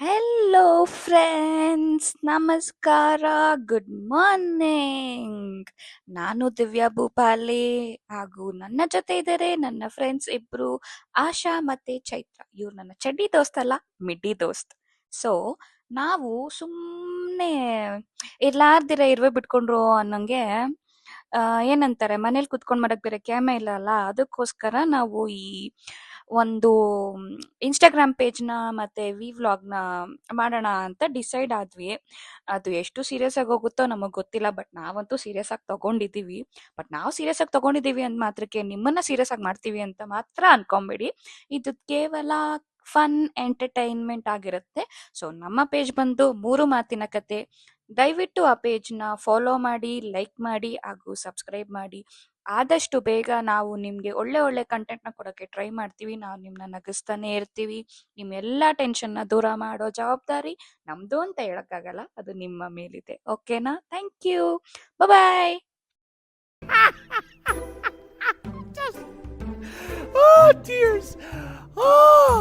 Hello friends, ನಮಸ್ಕಾರ, good morning. ನಾನು ದಿವ್ಯಾ ಭೂಪಾಲೆ ಹಾಗೂ ನನ್ನ ಜೊತೆ ಇದ್ದಾರೆ ನನ್ನ ಫ್ರೆಂಡ್ಸ್ ಇಬ್ರು, ಆಶಾ ಮತ್ತೆ ಚೈತ್ರ. ಇವ್ರು ನನ್ನ ಚಡ್ಡಿ ದೋಸ್ತ್ ಅಲ್ಲ, ಮಿಡ್ಡಿ ದೋಸ್ತ್. ಸೊ ನಾವು ಸುಮ್ಮನೆ ಇರ್ಲಾರ್ದಿರ ಇರುವೆ ಬಿಟ್ಕೊಂಡ್ರು ಅನ್ನಂಗೆ ಏನಂತಾರೆ, ಮನೇಲಿ ಕುತ್ಕೊಂಡ್ ಮಾಡಕ್ ಬೇರೆ ಕ್ಯಾಮೆ ಇಲ್ಲ ಅಲ್ಲ, ಅದಕ್ಕೋಸ್ಕರ ನಾವು ಈ ಒಂದು ಇನ್ಸ್ಟಾಗ್ರಾಮ್ ಪೇಜ್ನ ಮತ್ತೆ ವ್ಲಾಗ್ನ ಮಾಡೋಣ ಅಂತ ಡಿಸೈಡ್ ಆದ್ವಿ. ಅದು ಎಷ್ಟು ಸೀರಿಯಸ್ ಆಗಿ ಹೋಗುತ್ತೋ ನಮಗ್ ಗೊತ್ತಿಲ್ಲ, ಬಟ್ ನಾವಂತೂ ಸೀರಿಯಸ್ ಆಗಿ ತಗೊಂಡಿದೀವಿ. ಬಟ್ ನಾವು ಸೀರಿಯಸ್ ಆಗಿ ತಗೊಂಡಿದೀವಿ ಅಂದ ಮಾತ್ರಕ್ಕೆ ನಿಮ್ಮನ್ನ ಸೀರಿಯಸ್ ಆಗಿ ಮಾಡ್ತೀವಿ ಅಂತ ಮಾತ್ರ ಅನ್ಕೊಂಬೇಡಿ. ಇದು ಕೇವಲ ಫನ್ ಎಂಟರ್ಟೈನ್ಮೆಂಟ್ ಆಗಿರುತ್ತೆ. ಸೊ ನಮ್ಮ ಪೇಜ್ ಬಂದು ಮೂರು ಮಾತಿನ ಕತೆ. ದಯವಿಟ್ಟು ಆ ಪೇಜ್ನ ಫಾಲೋ ಮಾಡಿ, ಲೈಕ್ ಮಾಡಿ ಹಾಗೂ ಸಬ್ಸ್ಕ್ರೈಬ್ ಮಾಡಿ. ಆದಷ್ಟು ಬೇಗ ನಾವು ನಿಮ್ಗೆ ಒಳ್ಳೆ ಒಳ್ಳೆ ಕಂಟೆಂಟ್ನ ಕೊಡೋಕೆ ಟ್ರೈ ಮಾಡ್ತೀವಿ. ನಾವು ನಿಮ್ಮನ್ನ ನಗಿಸ್ತಾನೆ ಇರ್ತೀವಿ. ನಿಮ್ಮೆಲ್ಲ ಟೆನ್ಷನ್ನ ದೂರ ಮಾಡೋ ಜವಾಬ್ದಾರಿ ನಮ್ದು ಅಂತ ಹೇಳಕ್ಕಾಗಲ್ಲ, ಅದು ನಿಮ್ಮ ಮೇಲಿದೆ. ಓಕೆನಾ? Thank you, bye. Oh, tears. Oh.